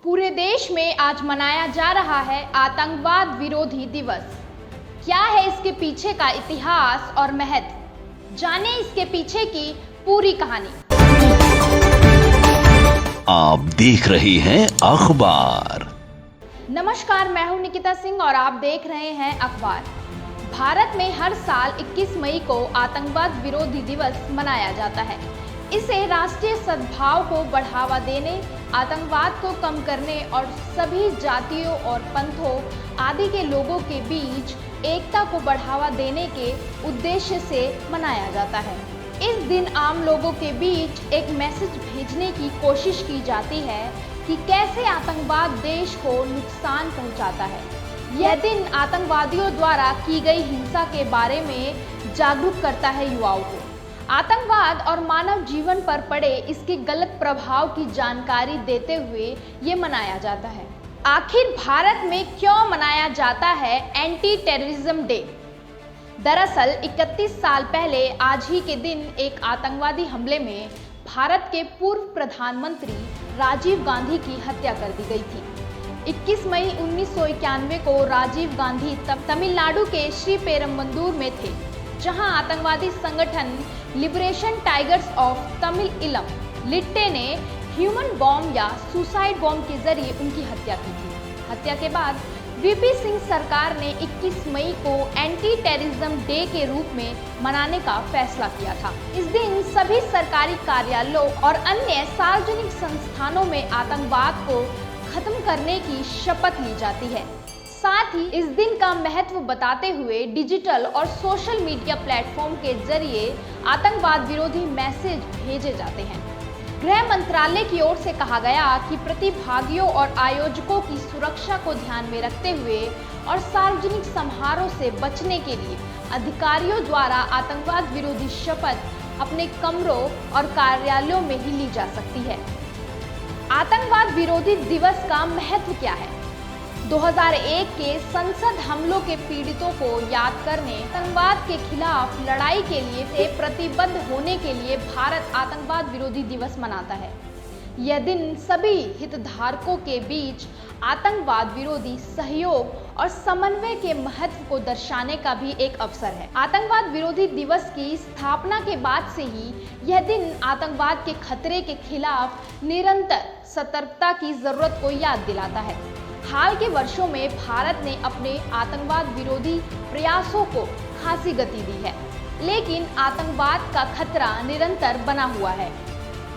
पूरे देश में आज मनाया जा रहा है आतंकवाद विरोधी दिवस। क्या है इसके पीछे का इतिहास और महत्व, जाने इसके पीछे की पूरी कहानी। आप देख रहे हैं अखबार। नमस्कार, मैं हूं निकिता सिंह और आप देख रहे हैं अखबार। भारत में हर साल 21 मई को आतंकवाद विरोधी दिवस मनाया जाता है। इसे राष्ट्रीय सद्भाव को बढ़ावा देने, आतंकवाद को कम करने और सभी जातियों और पंथों आदि के लोगों के बीच एकता को बढ़ावा देने के उद्देश्य से मनाया जाता है। इस दिन आम लोगों के बीच एक मैसेज भेजने की कोशिश की जाती है कि कैसे आतंकवाद देश को नुकसान पहुंचाता है। यह दिन आतंकवादियों द्वारा की गई हिंसा के बारे में जागरूक करता है युवाओं को। आतंकवाद और मानव जीवन पर पड़े इसके गलत प्रभाव की जानकारी देते हुए ये मनाया जाता है। आखिर भारत में क्यों मनाया जाता है एंटी टेररिज्म डे? दरअसल 31 साल पहले आज ही के दिन एक आतंकवादी हमले में भारत के पूर्व प्रधानमंत्री राजीव गांधी की हत्या कर दी गई थी। 21 मई 1991 को राजीव गांधी तब तमिलनाडु के श्रीपेरम्बदूर में थे, जहां आतंकवादी संगठन लिबरेशन टाइगर्स ऑफ तमिल इलम लिट्टे ने ह्यूमन बॉम्ब या सुसाइड बॉम्ब के जरिए उनकी हत्या की थी। हत्या के बाद वीपी सिंह सरकार ने 21 मई को एंटी टेररिज्म डे के रूप में मनाने का फैसला किया था। इस दिन सभी सरकारी कार्यालयों और अन्य सार्वजनिक संस्थानों में आतंकवाद को खत्म करने की शपथ ली जाती है। साथ ही इस दिन का महत्व बताते हुए डिजिटल और सोशल मीडिया प्लेटफॉर्म के जरिए आतंकवाद विरोधी मैसेज भेजे जाते हैं। गृह मंत्रालय की ओर से कहा गया कि प्रतिभागियों और आयोजकों की सुरक्षा को ध्यान में रखते हुए और सार्वजनिक समारोह से बचने के लिए अधिकारियों द्वारा आतंकवाद विरोधी शपथ अपने कमरों और कार्यालयों में ही ली जा सकती है। आतंकवाद विरोधी दिवस का महत्व क्या है? 2001 के संसद हमलों के पीड़ितों को याद करने, आतंकवाद के खिलाफ लड़ाई के लिए प्रतिबद्ध होने के लिए भारत आतंकवाद विरोधी दिवस मनाता है। यह दिन सभी हितधारकों के बीच आतंकवाद विरोधी सहयोग और समन्वय के महत्व को दर्शाने का भी एक अवसर है। आतंकवाद विरोधी दिवस की स्थापना के बाद से ही यह दिन आतंकवाद के खतरे के खिलाफ निरंतर सतर्कता की जरूरत को याद दिलाता है। हाल के वर्षों में भारत ने अपने आतंकवाद विरोधी प्रयासों को खासी गति दी है, लेकिन आतंकवाद का खतरा निरंतर बना हुआ है।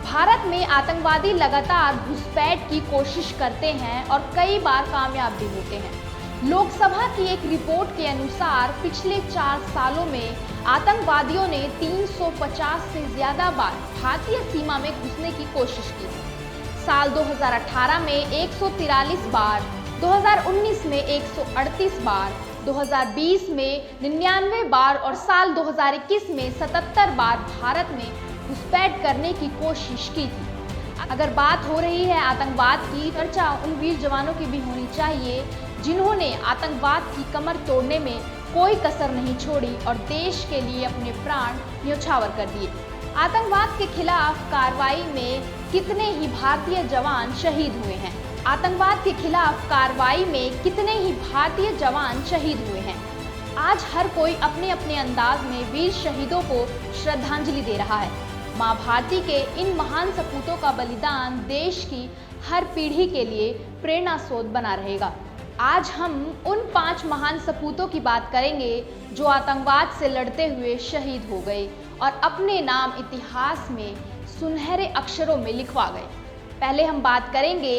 भारत में आतंकवादी लगातार घुसपैठ की कोशिश करते हैं और कई बार कामयाब भी होते हैं। लोकसभा की एक रिपोर्ट के अनुसार पिछले 4 सालों में आतंकवादियों ने 350 से ज्यादा बार भारतीय सीमा में घुसने की कोशिश की है। साल 2018 में 143 बार, 2019 में 138 बार, 2020 में 99 बार और साल 2021 में 77 बार भारत में घुसपैठ करने की कोशिश की थी। अगर बात हो रही है आतंकवाद की, चर्चा उन वीर जवानों की भी होनी चाहिए जिन्होंने आतंकवाद की कमर तोड़ने में कोई कसर नहीं छोड़ी और देश के लिए अपने प्राण न्यौछावर कर दिए। आतंकवाद के खिलाफ कार्रवाई में कितने ही भारतीय जवान शहीद हुए हैं? आतंकवाद के खिलाफ कार्रवाई में कितने ही भारतीय जवान शहीद हुए हैं? आज हर कोई अपने अपने अंदाज में वीर शहीदों को श्रद्धांजलि दे रहा है। मां भारती के इन महान सपूतों का बलिदान देश की हर पीढ़ी के लिए प्रेरणा स्रोत बना रहेगा। आज हम उन 5 महान सपूतों की बात करेंगे जो आतंकवाद से लड़ते हुए शहीद हो गए और अपने नाम इतिहास में सुनहरे अक्षरों में लिखवा गए। पहले हम बात करेंगे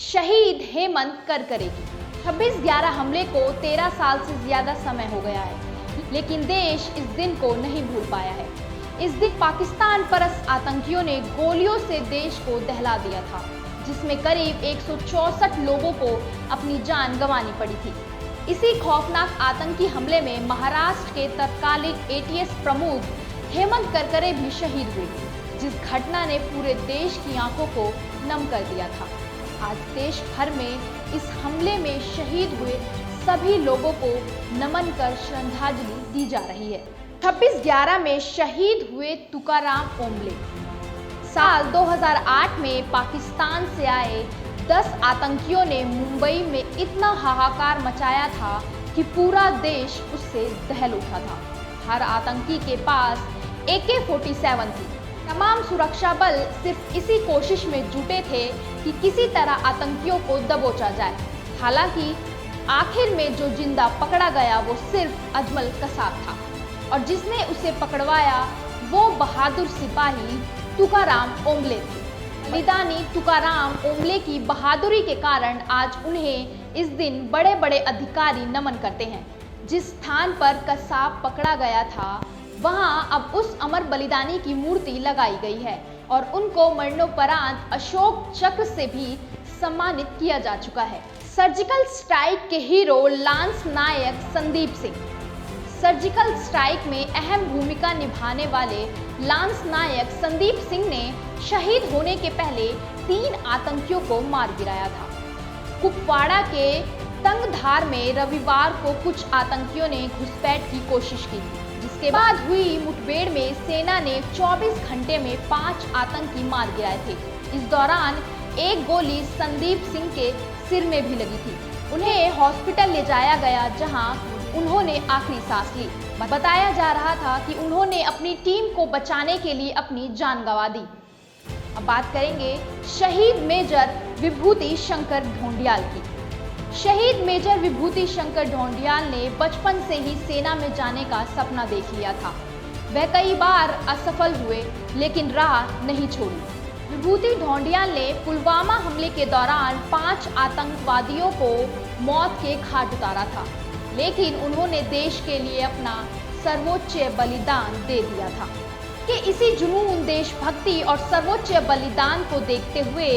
शहीद हेमंत करकरे की। 26/11 हमले को 13 साल से ज्यादा समय हो गया है, लेकिन देश इस दिन को नहीं भूल पाया है। इस दिन पाकिस्तान परस्त आतंकियों ने गोलियों से देश को दहला दिया था, जिसमें करीब 164 लोगों को अपनी जान गंवानी पड़ी थी। इसी खौफनाक आतंकी हमले में महाराष्ट्र के तत्कालीन ATS प्रमुख हेमंत करकरे भी शहीद हुए, जिस घटना ने पूरे देश की आंखों को नम कर दिया था। आज देश भर में इस हमले में शहीद हुए सभी लोगों को नमन कर श्रद्धांजलि दी जा रही है। 26/11 में शहीद हुए तुकाराम ओंबले। साल 2008 में पाकिस्तान से आए 10 आतंकियों ने मुंबई में इतना हाहाकार मचाया था कि पूरा देश उससे दहल उठा था। हर आतंकी के पास AK-47 थी। तमाम सुरक्षा बल सिर्फ इसी कोशिश में जुटे थे कि किसी तरह आतंकियों को दबोचा जाए। हालांकि आखिर में जो जिंदा पकड़ा गया वो सिर्फ अजमल कसाब था और जिसने उसे पकड़वाया वो बहादुर सिपाही तुकाराम ओम्बले थे। बलिदानी तुकाराम ओम्बले की बहादुरी के कारण आज उन्हें इस दिन बड़े बड़े अधिकारी नमन करते हैं। जिस स्थान पर कसाब पकड़ा गया था वहां अब उस अमर बलिदानी की मूर्ति लगाई गई है और उनको मरणोपरांत अशोक चक्र से भी सम्मानित किया जा चुका है। सर्जिकल स्ट्राइक के हीरो लांस नायक संदीप सिंह। सर्जिकल स्ट्राइक में अहम भूमिका निभाने वाले लांस नायक संदीप सिंह ने शहीद होने के पहले 3 आतंकियों को मार गिराया था। कुपवाड़ा के तंगधार में रविवार को कुछ आतंकियों ने घुसपैठ की कोशिश की, जिसके बाद हुई मुठभेड़ में सेना ने 24 घंटे में 5 आतंकी मार गिराए थे। इस दौरान एक गोली संदीप सिंह के सिर में भी लगी थी। उन्हें हॉस्पिटल ले जाया गया जहां उन्होंने आखिरी सांस ली। बताया जा रहा था कि उन्होंने अपनी टीम को बचाने के लिए अपनी जान गंवा दी। अब बात करेंगे शहीद मेजर विभूति शंकर ढोंडियाल की। शहीद मेजर विभूति शंकर ढोंडियाल ने बचपन से ही सेना में जाने का सपना देख लिया था। वह कई बार असफल हुए लेकिन राह नहीं छोड़ी। विभूति ढोंडियाल ने पुलवामा हमले के दौरान 5 आतंकवादियों को मौत के घाट उतारा था, लेकिन उन्होंने देश के लिए अपना सर्वोच्च बलिदान दे दिया था। कि इसी जुनून, देशभक्ति और सर्वोच्च बलिदान को देखते हुए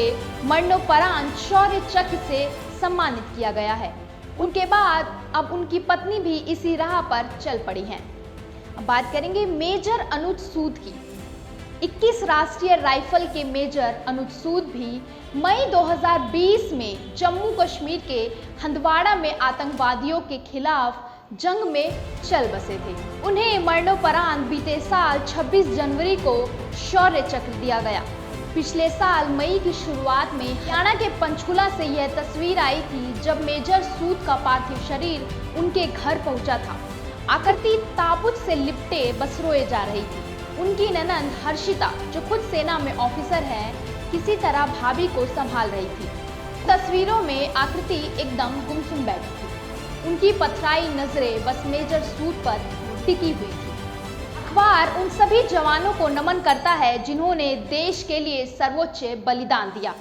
मरणोपरांत शौर्य चक्र से सम्मानित किया गया है। उनके बाद अब उनकी पत्नी भी इसी राह पर चल पड़ी हैं। अब बात करेंगे मेजर अनुज सूद की। 21 राष्ट्रीय राइफल के मेजर अनुज सूद भी मई 2020 में जम्मू कश्मीर के हंदवाड़ा में आतंकवादियों के खिलाफ जंग में चल बसे थे। उन्हें मरणोपरांत बीते साल 26 जनवरी को शौर्य चक्र दिया गया। पिछले साल मई की शुरुआत में हरियाणा के पंचकुला से यह तस्वीर आई थी जब मेजर सूद का पार्थिव शरीर उनके घर पहुंचा था। आकृति ताबूत से लिपटे बसरोए जा रही थी। उनकी ननंद हर्षिता, जो खुद सेना में ऑफिसर है, किसी तरह भाभी को संभाल रही थी। तस्वीरों में आकृति एकदम गुमसुम बैठी थी। उनकी पथराई नजरें बस मेजर सूद पर टिकी हुई थी। अखबार उन सभी जवानों को नमन करता है जिन्होंने देश के लिए सर्वोच्च बलिदान दिया।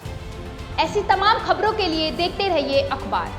ऐसी तमाम खबरों के लिए देखते रहिए अखबार।